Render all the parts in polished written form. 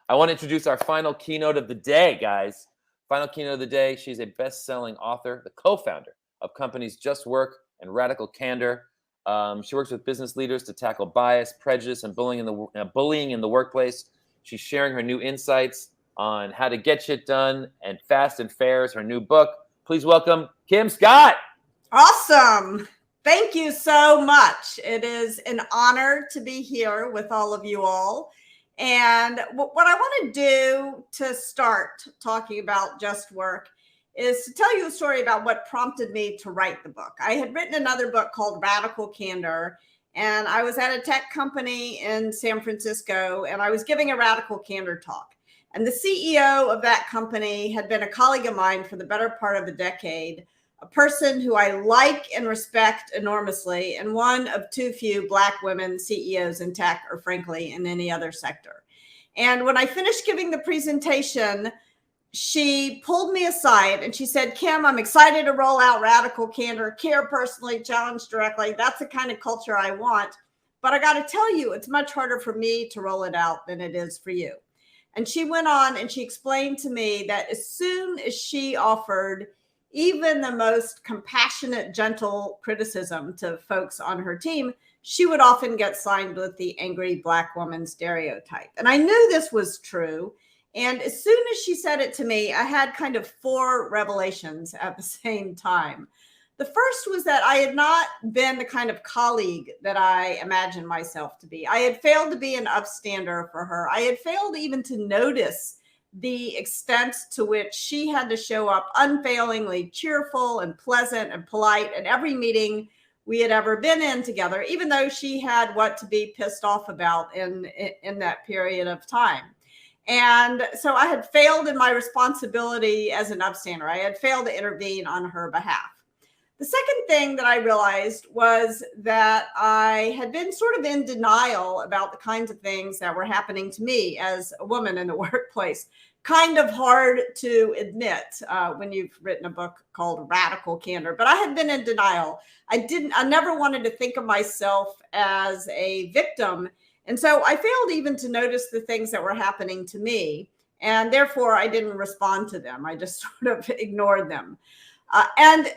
I want to introduce our final keynote of the day, guys. Final keynote of the day. She's a best-selling author, the co-founder of companies Just Work and Radical Candor. She works with business leaders to tackle bias, prejudice, and bullying in the workplace. She's sharing her new insights on how to get shit done and fast and fair is her new book. Please welcome Kim Scott. Awesome. Thank you so much. It is an honor to be here with all of you all. And what I want to do to start talking about Just Work is to tell you a story about what prompted me to write the book. I had written another book called Radical Candor, and I was at a tech company in San Francisco, and I was giving a Radical Candor talk. And the CEO of that company had been a colleague of mine for the better part of a decade, a person who I like and respect enormously, and one of too few Black women CEOs in tech, or frankly, in any other sector. And when I finished giving the presentation, she pulled me aside and she said, Kim, I'm excited to roll out Radical Candor, care personally, challenge directly. That's the kind of culture I want. But I got to tell you, it's much harder for me to roll it out than it is for you. And she went on and she explained to me that as soon as she offered even the most compassionate, gentle criticism to folks on her team, she would often get signed with the angry Black woman stereotype. And I knew this was true. And as soon as she said it to me, I had kind of 4 revelations at the same time. The first was that I had not been the kind of colleague that I imagined myself to be. I had failed to be an upstander for her. I had failed even to notice the extent to which she had to show up unfailingly cheerful and pleasant and polite at every meeting we had ever been in together, even though she had what to be pissed off about in that period of time. And so I had failed in my responsibility as an upstander. I had failed to intervene on her behalf. The second thing that I realized was that I had been sort of in denial about the kinds of things that were happening to me as a woman in the workplace. Kind of hard to admit when you've written a book called Radical Candor, but I had been in denial. I never wanted to think of myself as a victim. And so I failed even to notice the things that were happening to me. And therefore I didn't respond to them. I just sort of ignored them. And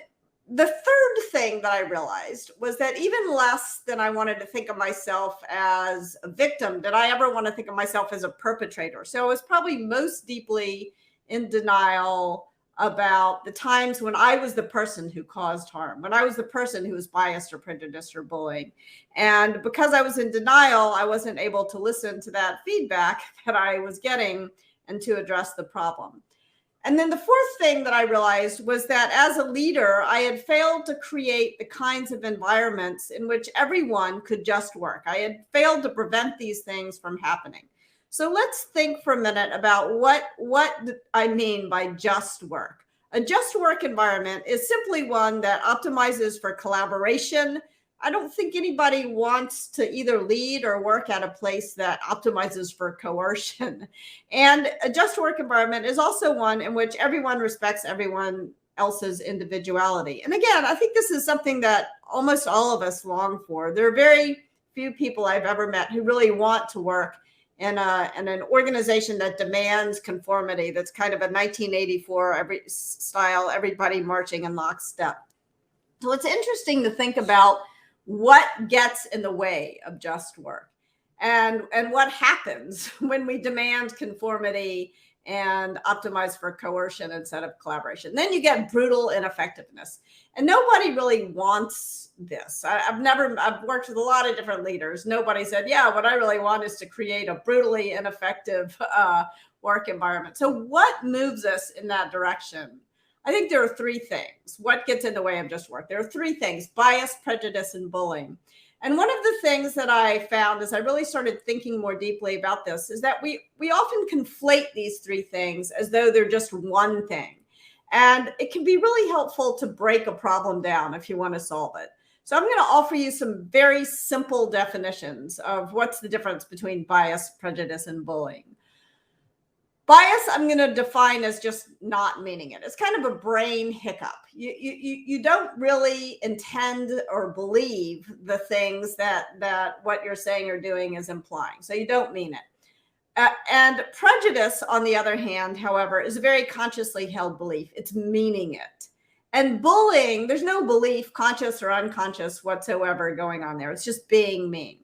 the third thing that I realized was that even less than I wanted to think of myself as a victim, did I ever want to think of myself as a perpetrator. So I was probably most deeply in denial about the times when I was the person who caused harm, when I was the person who was biased or prejudiced or bullying. And because I was in denial, I wasn't able to listen to that feedback that I was getting and to address the problem. And then the fourth thing that I realized was that as a leader, I had failed to create the kinds of environments in which everyone could just work. I had failed to prevent these things from happening. So let's think for a minute about what I mean by just work. A just work environment is simply one that optimizes for collaboration. I don't think anybody wants to either lead or work at a place that optimizes for coercion. And a just work environment is also one in which everyone respects everyone else's individuality. And again, I think this is something that almost all of us long for. There are very few people I've ever met who really want to work in an organization that demands conformity, that's kind of a 1984 style, everybody marching in lockstep. So it's interesting to think about what gets in the way of just work and what happens when we demand conformity and optimize for coercion instead of collaboration. Then you get brutal ineffectiveness. And nobody really wants this. I've worked with a lot of different leaders. Nobody said, yeah, what I really want is to create a brutally ineffective work environment. So what moves us in that direction? I think there are 3 things. What gets in the way of just work? There are 3 things: bias, prejudice, and bullying. And one of the things that I found as I really started thinking more deeply about this is that we often conflate these 3 things as though they're just one thing. And it can be really helpful to break a problem down if you want to solve it. So I'm going to offer you some very simple definitions of what's the difference between bias, prejudice, and bullying. Bias, I'm going to define as just not meaning it. It's kind of a brain hiccup. You don't really intend or believe the things that what you're saying or doing is implying. So you don't mean it. And prejudice, on the other hand, however, is a very consciously held belief. It's meaning it. And bullying, there's no belief, conscious or unconscious whatsoever going on there. It's just being mean.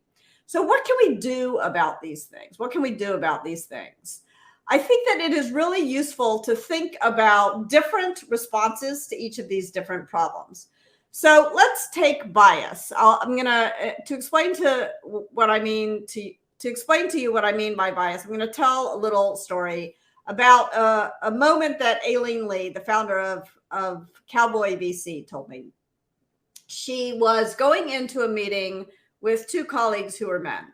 So what can we do about these things? What can we do about these things? I think that it is really useful to think about different responses to each of these different problems. So let's take bias. I'm going to explain to what I mean to explain to you what I mean by bias. I'm going to tell a little story about a moment that Aileen Lee, the founder of Cowboy VC, told me. She was going into a meeting with two colleagues who were men,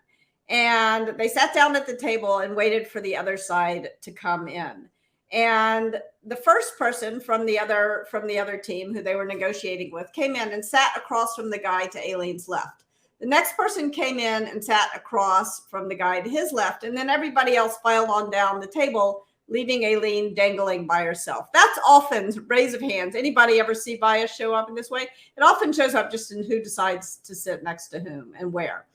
and they sat down at the table and waited for the other side to come in. And the first person from the other team who they were negotiating with came in and sat across from the guy to Aileen's left. The next person came in and sat across from the guy to his left, and then everybody else filed on down the table, leaving Aileen dangling by herself. That's often, raise of hands, anybody ever see bias show up in this way? It often shows up just in who decides to sit next to whom and where.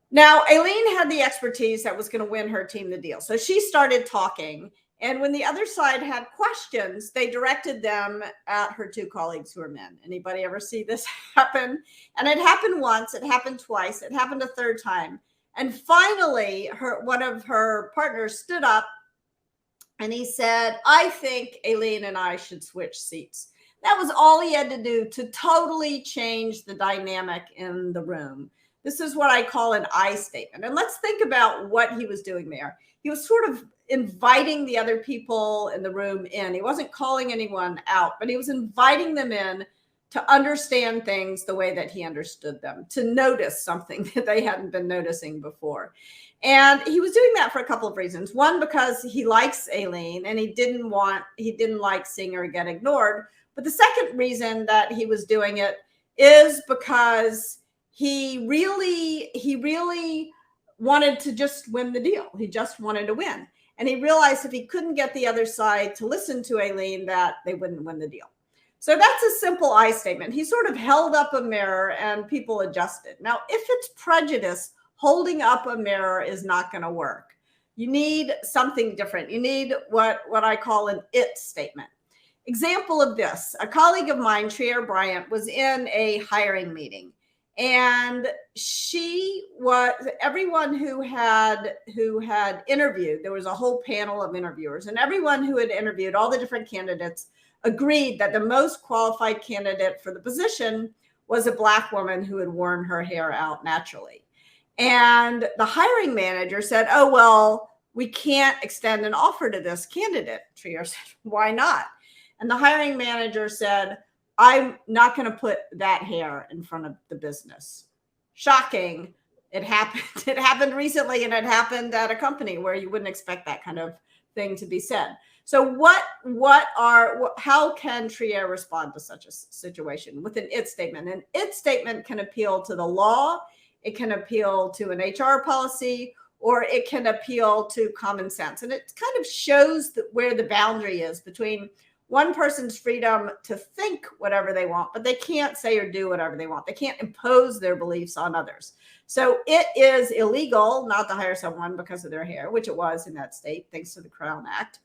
Now, Aileen had the expertise that was going to win her team the deal. So she started talking. And when the other side had questions, they directed them at her two colleagues who are men. Anybody ever see this happen? And it happened once, it happened twice, it happened a third time. And finally, one of her partners stood up and he said, I think Aileen and I should switch seats. That was all he had to do to totally change the dynamic in the room. This is what I call an I statement. And let's think about what he was doing there. He was sort of inviting the other people in the room in. He wasn't calling anyone out, but he was inviting them in to understand things the way that he understood them, to notice something that they hadn't been noticing before. And he was doing that for a couple of reasons. One, because he likes Aileen and he didn't like seeing her get ignored. But the second reason that he was doing it is because he really wanted to just win the deal. He just wanted to win. And he realized if he couldn't get the other side to listen to Aileen, that they wouldn't win the deal. So that's a simple I statement. He sort of held up a mirror and people adjusted. Now, if it's prejudice, holding up a mirror is not going to work. You need something different. You need what I call an it statement. Example of this, a colleague of mine, Trier Bryant, was in a hiring meeting. And everyone who had interviewed, there was a whole panel of interviewers, and everyone who had interviewed, all the different candidates, agreed that the most qualified candidate for the position was a Black woman who had worn her hair out naturally. And the hiring manager said, oh, well, we can't extend an offer to this candidate. Trier said, why not? And the hiring manager said, I'm not going to put that hair in front of the business. Shocking. It happened. It happened recently, and it happened at a company where you wouldn't expect that kind of thing to be said. So how can Trier respond to such a situation with an it statement? An it statement can appeal to the law, it can appeal to an HR policy, or it can appeal to common sense. And it kind of shows where the boundary is between one person's freedom to think whatever they want, but they can't say or do whatever they want. They can't impose their beliefs on others. So it is illegal not to hire someone because of their hair, which it was in that state, thanks to the Crown Act.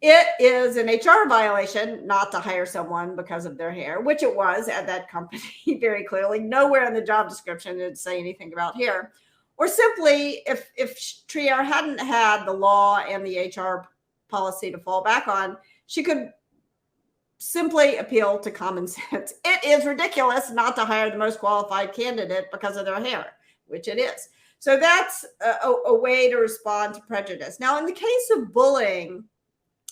It is an HR violation not to hire someone because of their hair, which it was at that company very clearly. Nowhere in the job description did it say anything about hair. Or simply, if Trier hadn't had the law and the HR policy to fall back on, she could simply appeal to common sense. It is ridiculous not to hire the most qualified candidate because of their hair, which it is. So that's a way to respond to prejudice. Now, in the case of bullying,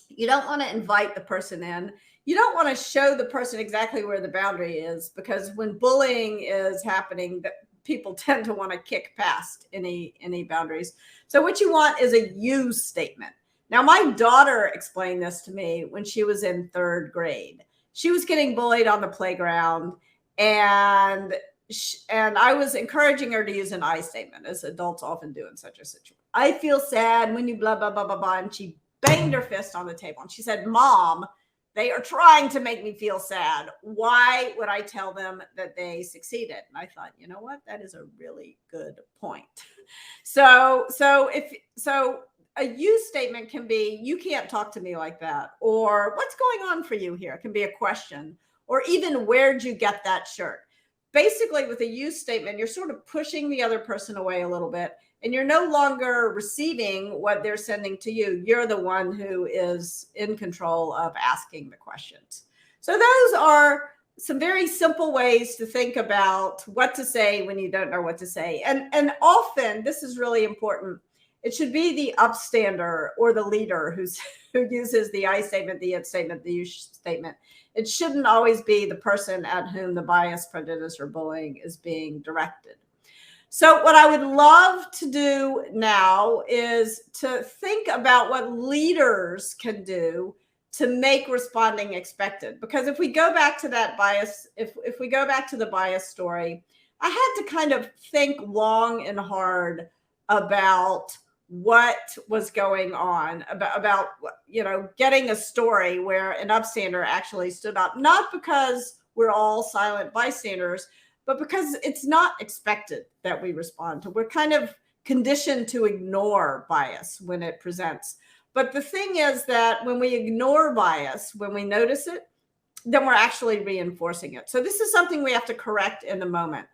you don't want to invite the person in. You don't want to show the person exactly where the boundary is, because when bullying is happening, people tend to want to kick past any boundaries. So what you want is a you statement. Now, my daughter explained this to me when she was in third grade. She was getting bullied on the playground, and I was encouraging her to use an I statement, as adults often do in such a situation. I feel sad when you blah, blah, blah, blah, blah. And she banged her fist on the table. And she said, Mom, They are trying to make me feel sad. Why would I tell them that they succeeded? And I thought, you know what? That is a really good point. So a you statement can be, you can't talk to me like that, or what's going on for you here? It can be a question, or even where'd you get that shirt? Basically, with a you statement, you're sort of pushing the other person away a little bit, and you're no longer receiving what they're sending to you. You're the one who is in control of asking the questions. So those are some very simple ways to think about what to say when you don't know what to say. And often, this is really important, it should be the upstander or the leader who uses the I statement, the it statement, the you statement. It shouldn't always be the person at whom the bias, prejudice, or bullying is being directed. So what I would love to do now is to think about what leaders can do to make responding expected. Because if we go back to that bias, if we go back to the bias story, I had to kind of think long and hard about what was going on, about getting a story where an upstander actually stood up, not because we're all silent bystanders, but because it's not expected that we respond to. We're kind of conditioned to ignore bias when it presents. But the thing is that when we ignore bias, when we notice it, then we're actually reinforcing it. So this is something we have to correct in the moment.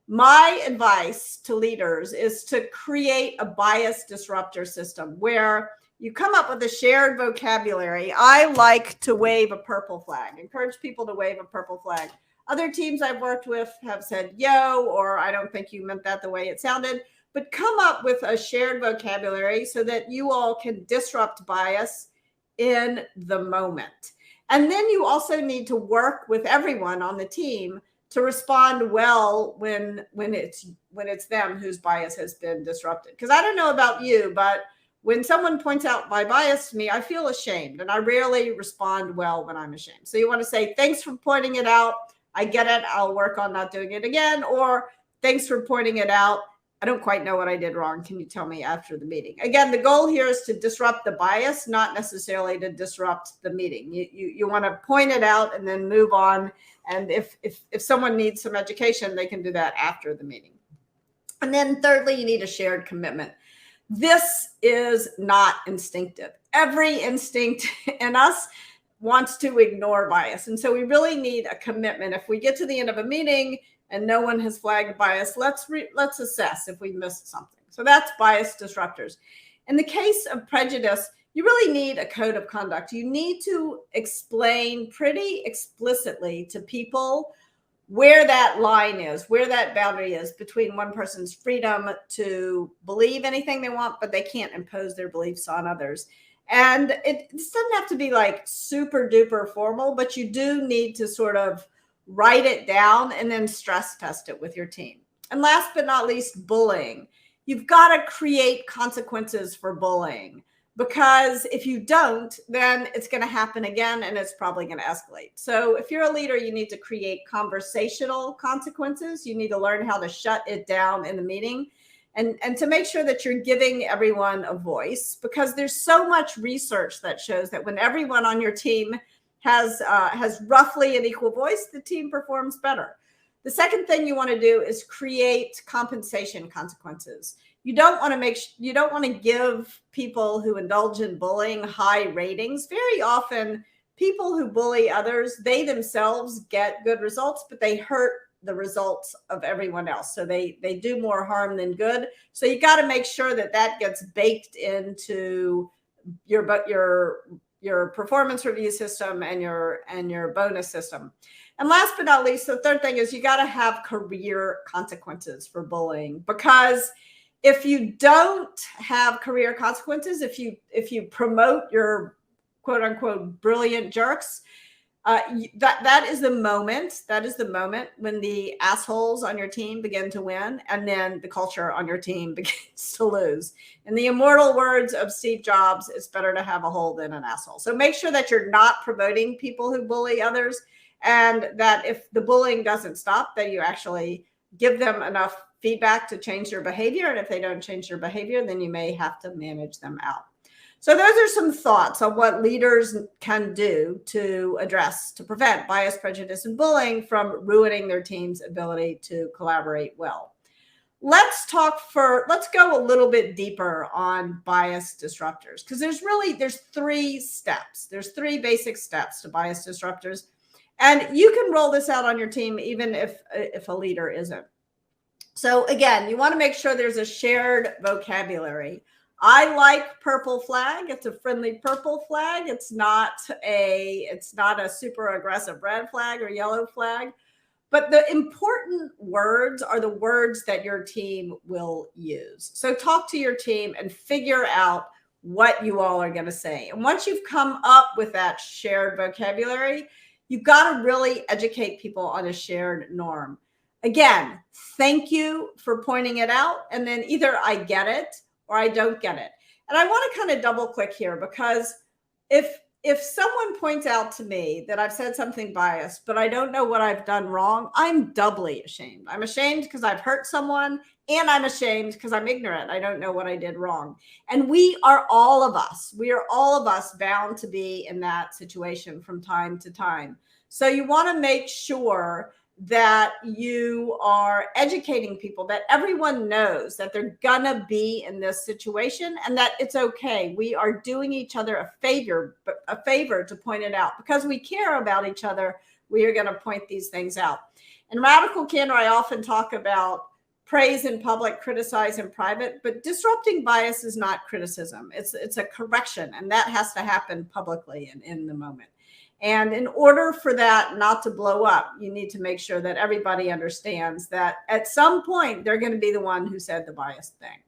My advice to leaders is to create a bias disruptor system where you come up with a shared vocabulary. I like to wave a purple flag. Encourage people to wave a purple flag. Other teams I've worked with have said, yo, or I don't think you meant that the way it sounded. But come up with a shared vocabulary so that you all can disrupt bias in the moment. And then you also need to work with everyone on the team to respond well when it's them whose bias has been disrupted. Because I don't know about you, but when someone points out my bias to me, I feel ashamed, and I rarely respond well when I'm ashamed. So you want to say, thanks for pointing it out. I get it. I'll work on not doing it again. Or thanks for pointing it out. I don't quite know what I did wrong. Can you tell me after the meeting? Again, the goal here is to disrupt the bias, not necessarily to disrupt the meeting. You want to point it out and then move on. And if someone needs some education, they can do that after the meeting. And then thirdly, you need a shared commitment. This is not instinctive. Every instinct in us wants to ignore bias. And so we really need a commitment. If we get to the end of a meeting and no one has flagged bias, let's assess if we missed something. So that's bias disruptors. In the case of prejudice, you really need a code of conduct. You need to explain pretty explicitly to people where that line is, where that boundary is between one person's freedom to believe anything they want, but they can't impose their beliefs on others. And it doesn't have to be like super duper formal, but you do need to sort of write it down and then stress test it with your team. And last but not least, bullying. You've got to create consequences for bullying, because if you don't, then it's going to happen again and it's probably going to escalate. So if you're a leader, you need to create conversational consequences. You need to learn how to shut it down in the meeting, and to make sure that you're giving everyone a voice, because there's so much research that shows that when everyone on your team has roughly an equal voice, the team performs better. The second thing you want to do is create compensation consequences. You don't want to give people who indulge in bullying high ratings. Very often, people who bully others, they themselves get good results, but they hurt the results of everyone else. So they do more harm than good. So you got to make sure that gets baked into your performance review system and your bonus system. And last but not least, the third thing is you got to have career consequences for bullying, because if you don't have career consequences, if you promote your quote unquote brilliant jerks, that is the moment when the assholes on your team begin to win, and then the culture on your team begins to lose. In the immortal words of Steve Jobs, it's better to have a hole than an asshole. So make sure that you're not promoting people who bully others, and that if the bullying doesn't stop, that you actually give them enough feedback to change their behavior. And if they don't change their behavior, then you may have to manage them out. So those are some thoughts on what leaders can do to prevent bias, prejudice, and bullying from ruining their team's ability to collaborate well. Let's go a little bit deeper on bias disruptors, because there's 3 steps. There's 3 basic steps to bias disruptors. And you can roll this out on your team, even if a leader isn't. So again, you want to make sure there's a shared vocabulary. I like purple flag. It's a friendly purple flag. It's not a super aggressive red flag or yellow flag. But the important words are the words that your team will use. So talk to your team and figure out what you all are going to say. And once you've come up with that shared vocabulary, you've got to really educate people on a shared norm. Again, thank you for pointing it out. And then either I get it or I don't get it. And I want to kind of double click here, because if someone points out to me that I've said something biased, but I don't know what I've done wrong, I'm doubly ashamed. I'm ashamed because I've hurt someone, and I'm ashamed because I'm ignorant. I don't know what I did wrong. And we are all of us bound to be in that situation from time to time. So you want to make sure that you are educating people, that everyone knows that they're gonna be in this situation and that it's okay. We are doing each other a favor to point it out. Because we care about each other, we are gonna point these things out. In Radical Candor, I often talk about praise in public, criticize in private, but disrupting bias is not criticism. It's a correction, and that has to happen publicly and in the moment. And in order for that not to blow up, you need to make sure that everybody understands that at some point, they're going to be the one who said the biased thing.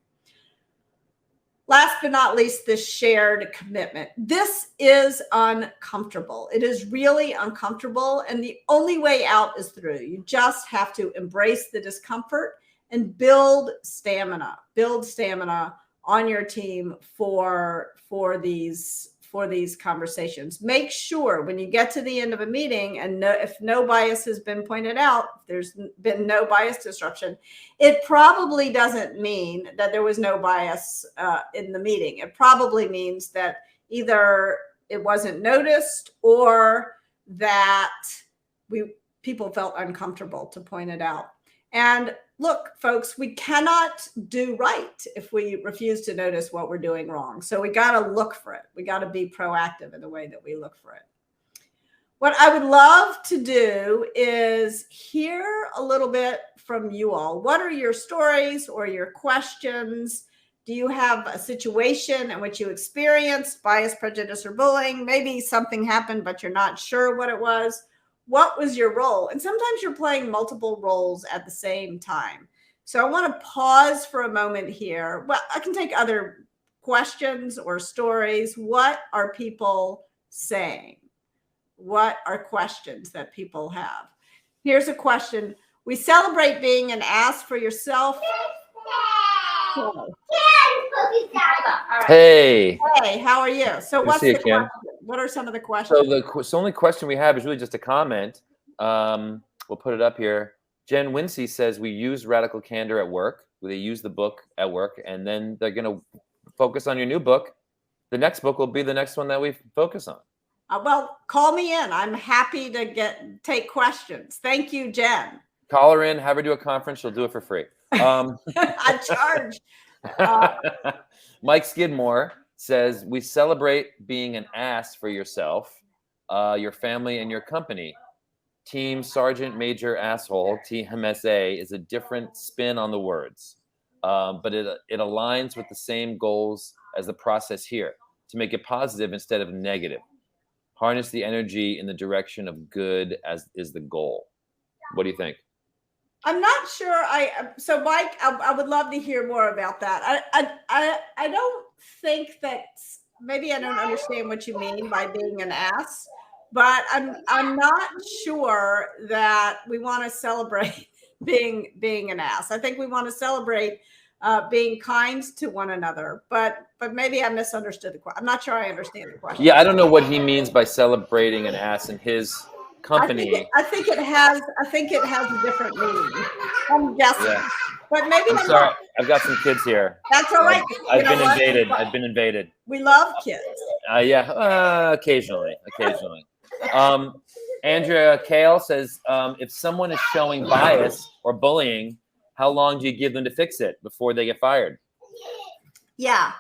Last but not least, this shared commitment. This is uncomfortable. It is really uncomfortable. And the only way out is through. You just have to embrace the discomfort and build stamina on your team for these conversations. Make sure when you get to the end of a meeting and if no bias has been pointed out, if there's been no bias disruption, it probably doesn't mean that there was no bias in the meeting. It probably means that either it wasn't noticed or that people felt uncomfortable to point it out. And look, folks, we cannot do right if we refuse to notice what we're doing wrong. So we got to look for it. We got to be proactive in the way that we look for it. What I would love to do is hear a little bit from you all. What are your stories or your questions? Do you have a situation in which you experienced bias, prejudice, or bullying? Maybe something happened, but you're not sure what it was. What was your role? And sometimes you're playing multiple roles at the same time. So I want to pause for a moment here. Well, I can take other questions or stories. What are people saying? What are questions that people have? Here's a question. We celebrate being an ass for yourself. Hey. Hey, how are you? So what's the question? What are some of the questions? So the only question we have is really just a comment. We'll put it up here. Jen Wincey says we use Radical Candor at work. They use the book at work, and then they're going to focus on your new book. The next book will be the next one that we focus on. Well, call me in. I'm happy to take questions. Thank you, Jen. Call her in. Have her do a conference. She'll do it for free. I charge. Mike Skidmore says we celebrate being an ass for yourself, your family, and your company. Team Sergeant Major Asshole, TMSA, is a different spin on the words, but it aligns with the same goals as the process here, to make it positive instead of negative. Harness the energy in the direction of good as is the goal. What do you think? I'm not sure. So Mike, I would love to hear more about that. I don't think that, maybe I don't understand what you mean by being an ass, but I'm not sure that we want to celebrate being an ass. I think we want to celebrate being kind to one another, but maybe I misunderstood the question. I'm not sure I understand the question. Yeah, I don't know what he means by celebrating an ass in his company. I think it has a different meaning. I'm guessing. but maybe I'm sorry. I've got some kids here. That's all right. I've been invaded. I've been invaded. We love kids. Yeah, occasionally. Andrea Kale says, if someone is showing bias or bullying, how long do you give them to fix it before they get fired? Yeah.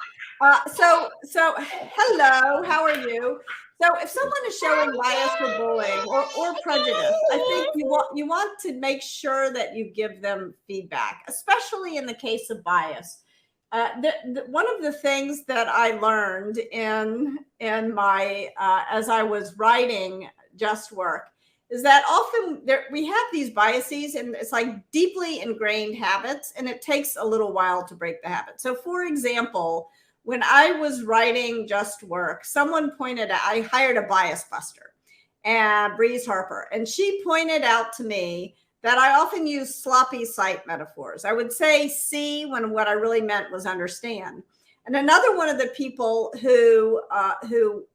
So hello, how are you? So if someone is showing bias or bullying or prejudice, I think you want to make sure that you give them feedback, especially in the case of bias. One of the things that I learned in my as I was writing Just Work is that often we have these biases, and it's like deeply ingrained habits, and it takes a little while to break the habit. So for example, when I was writing Just Work, someone pointed out, I hired a bias buster, and Breeze Harper, and she pointed out to me that I often use sloppy sight metaphors. I would say see when what I really meant was understand. And another one of the people who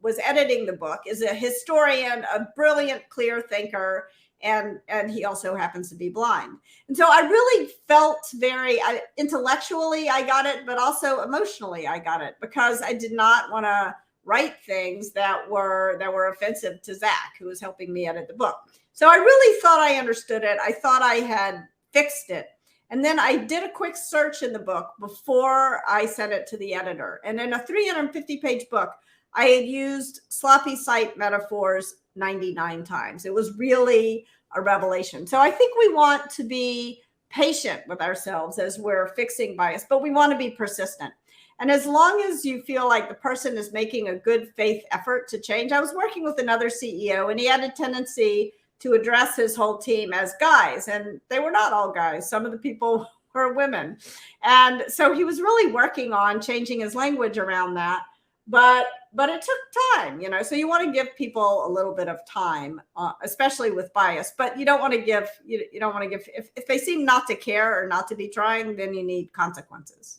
was editing the book is a historian, a brilliant, clear thinker, and he also happens to be blind. And so I really felt very intellectually I got it, but also emotionally I got it, because I did not want to write things that were offensive to Zach, who was helping me edit the book. So I really thought I understood it. I thought I had fixed it. And then I did a quick search in the book before I sent it to the editor. And in a 350-page book, I had used sloppy sight metaphors 99 times. It was really a revelation. So I think we want to be patient with ourselves as we're fixing bias, but we want to be persistent. And as long as you feel like the person is making a good faith effort to change, I was working with another CEO, and he had a tendency to address his whole team as guys, and they were not all guys. Some of the people were women. And so he was really working on changing his language around that. But it took time, so you want to give people a little bit of time, especially with bias, but you don't want to give, if they seem not to care or not to be trying, then you need consequences.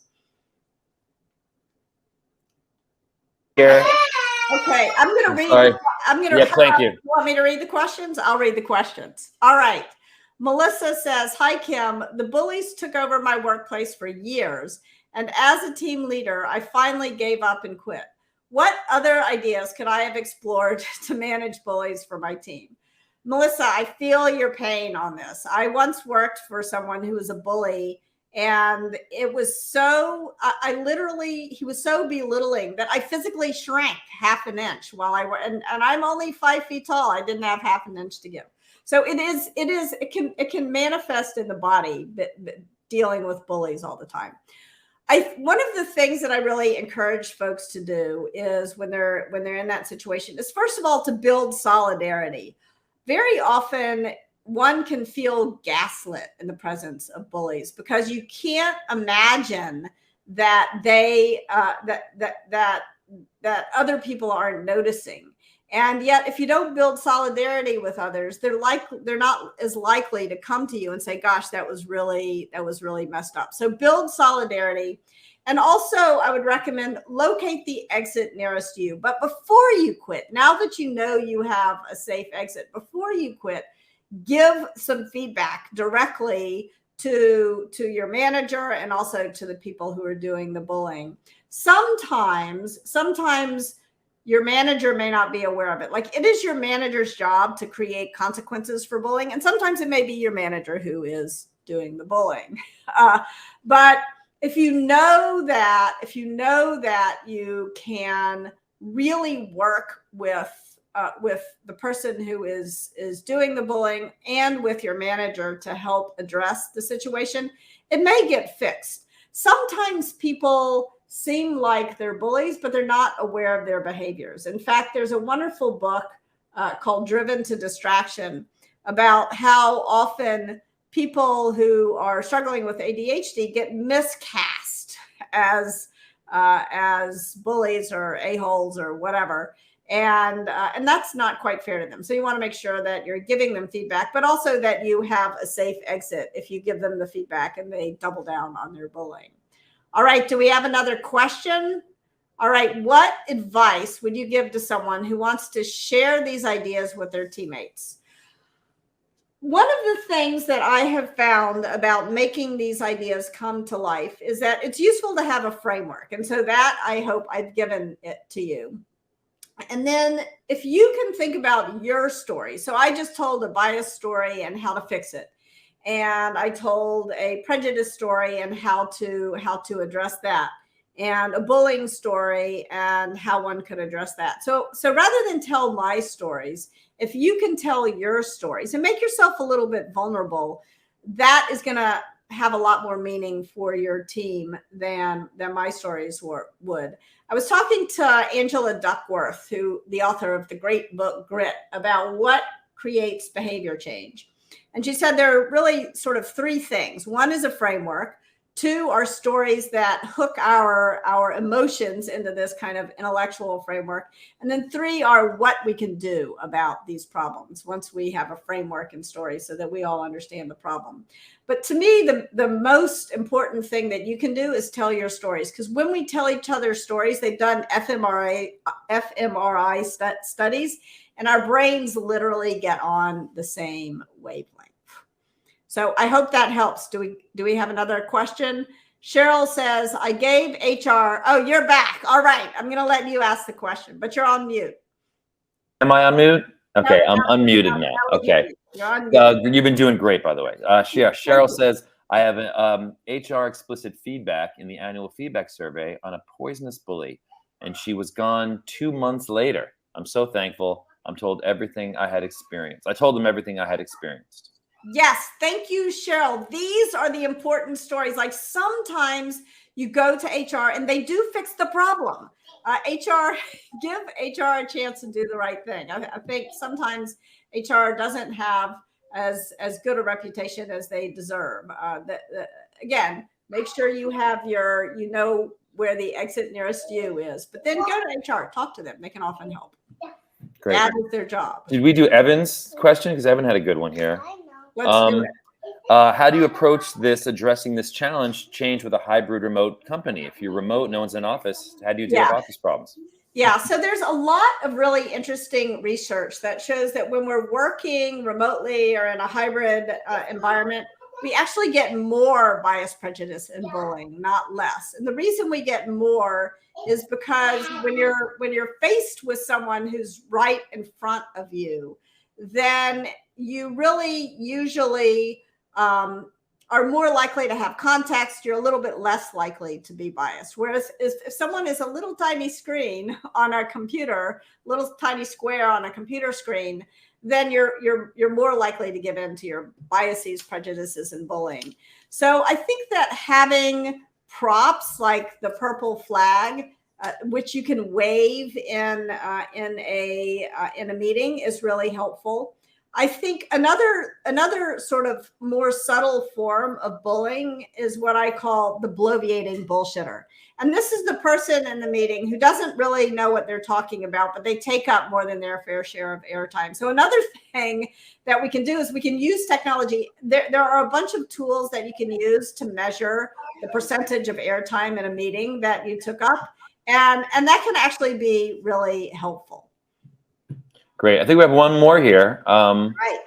Here. Okay, I'm going to read. Thank you. You want me to read the questions? I'll read the questions. All right. Melissa says, hi, Kim. The bullies took over my workplace for years, and as a team leader, I finally gave up and quit. What other ideas could I have explored to manage bullies for my team? Melissa, I feel your pain on this. I once worked for someone who was a bully, and it was so, he was so belittling that I physically shrank half an inch while I worked. And I'm only 5 feet tall. I didn't have half an inch to give. So it can manifest in the body, dealing with bullies all the time. One of the things that I really encourage folks to do is when they're in that situation is, first of all, to build solidarity. Very often, one can feel gaslit in the presence of bullies because you can't imagine that that other people aren't noticing. And yet, if you don't build solidarity with others, they're not as likely to come to you and say, gosh, that was really messed up. So build solidarity. And also, I would recommend locate the exit nearest you. But before you quit, now that you know you have a safe exit, before you quit, give some feedback directly to your manager and also to the people who are doing the bullying. Sometimes your manager may not be aware of it. Like, it is your manager's job to create consequences for bullying. And sometimes it may be your manager who is doing the bullying. But if you know that you can really work with the person who is doing the bullying and with your manager to help address the situation, it may get fixed. Sometimes people seem like they're bullies, but they're not aware of their behaviors. In fact, there's a wonderful book called Driven to Distraction about how often people who are struggling with ADHD get miscast as bullies or a-holes or whatever. And that's not quite fair to them. So you want to make sure that you're giving them feedback, but also that you have a safe exit if you give them the feedback and they double down on their bullying. All right. Do we have another question? All right. What advice would you give to someone who wants to share these ideas with their teammates? One of the things that I have found about making these ideas come to life is that it's useful to have a framework. And so that I hope I've given it to you. And then if you can think about your story. So I just told a bias story and how to fix it. And I told a prejudice story and how to address that, and a bullying story and how one could address that. So rather than tell my stories, if you can tell your stories and make yourself a little bit vulnerable, that is going to have a lot more meaning for your team than my stories would. I was talking to Angela Duckworth, who the author of the great book Grit, about what creates behavior change. And she said there are really sort of three things. One is a framework. Two are stories that hook our emotions into this kind of intellectual framework. And then three are what we can do about these problems once we have a framework and stories so that we all understand the problem. But to me, the most important thing that you can do is tell your stories. Because when we tell each other stories, they've done fMRI studies, and our brains literally get on the same wavelength. So I hope that helps. Do we have another question? Cheryl says, I gave HR. Oh, you're back. All right. I'm going to let you ask the question, but you're on mute. Am I on mute? Okay, I'm unmuted now. Okay. You're on mute. You've been doing great, by the way. Cheryl says, I have an HR explicit feedback in the annual feedback survey on a poisonous bully, and she was gone 2 months later. I'm so thankful. I'm told everything I had experienced. I told them everything I had experienced. Yes. Thank you, Cheryl. These are the important stories. Like sometimes you go to HR and they do fix the problem. Give HR a chance to do the right thing. I think sometimes HR doesn't have as good a reputation as they deserve. Again, make sure you have where the exit nearest you is, but then go to HR, talk to them. They can often help. Great. That is their job. Did we do Evan's question? Because Evan had a good one here. Let's do it. How do you approach addressing this challenge change with a hybrid remote company? If you're remote, no one's in office, how do you deal with office problems? Yeah, so there's a lot of really interesting research that shows that when we're working remotely or in a hybrid environment, we actually get more bias, prejudice, and bullying, not less. And the reason we get more is because when you're faced with someone who's right in front of you, then you really usually are more likely to have context. You're a little bit less likely to be biased. Whereas if someone is a little tiny screen on a computer, little tiny square on a computer screen, then you're more likely to give in to your biases, prejudices, and bullying. So I think that having props like the purple flag, which you can wave in a meeting, is really helpful. I think another sort of more subtle form of bullying is what I call the bloviating bullshitter. And this is the person in the meeting who doesn't really know what they're talking about, but they take up more than their fair share of airtime. So another thing that we can do is we can use technology. There are a bunch of tools that you can use to measure the percentage of airtime in a meeting that you took up. And that can actually be really helpful. Great. I think we have one more here. Right.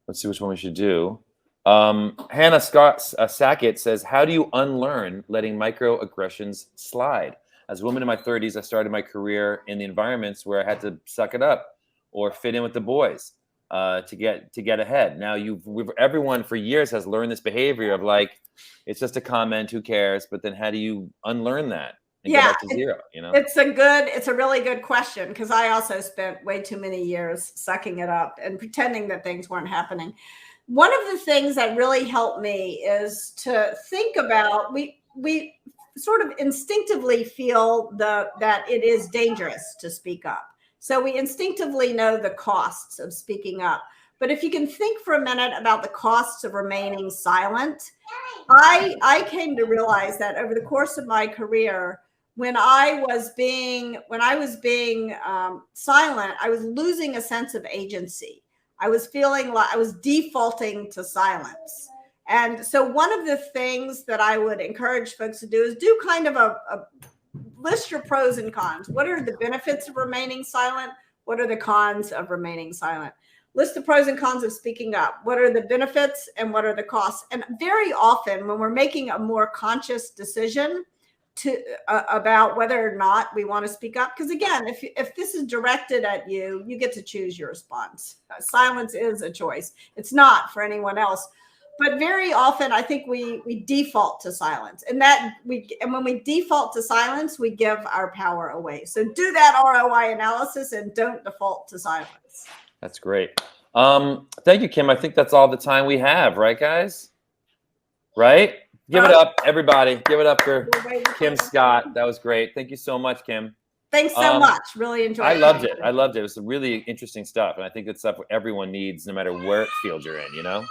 Let's see which one we should do. Hannah Sackett says, how do you unlearn letting microaggressions slide? As a woman in my 30s, I started my career in the environments where I had to suck it up or fit in with the boys to get ahead. Now everyone for years has learned this behavior of like, it's just a comment, who cares? But then how do you unlearn that? And go back to zero, It's a really good question, because I also spent way too many years sucking it up and pretending that things weren't happening. One of the things that really helped me is to think about, we sort of instinctively feel that it is dangerous to speak up. So we instinctively know the costs of speaking up. But if you can think for a minute about the costs of remaining silent, I came to realize that over the course of my career, when I was being silent, I was losing a sense of agency. I was feeling like I was defaulting to silence. And so one of the things that I would encourage folks to do is do kind of a list your pros and cons. What are the benefits of remaining silent? What are the cons of remaining silent? List the pros and cons of speaking up. What are the benefits and what are the costs? And very often when we're making a more conscious decision about whether or not we want to speak up, because again, if this is directed at you, you get to choose your response. Silence is a choice. It's not for anyone else. But very often, I think we default to silence, and when we default to silence, we give our power away. So do that ROI analysis and don't default to silence. That's great. Thank you, Kim. I think that's all the time we have, right, guys? Right? Give it up, everybody. Give it up for Kim Scott. That was great. Thank you so much, Kim. Thanks so much. Really enjoyed it. I loved it. I loved it. It was really interesting stuff, and I think it's stuff everyone needs, no matter where field you're in. You know?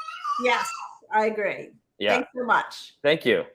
Yes, I agree. Yeah. Thanks so much. Thank you.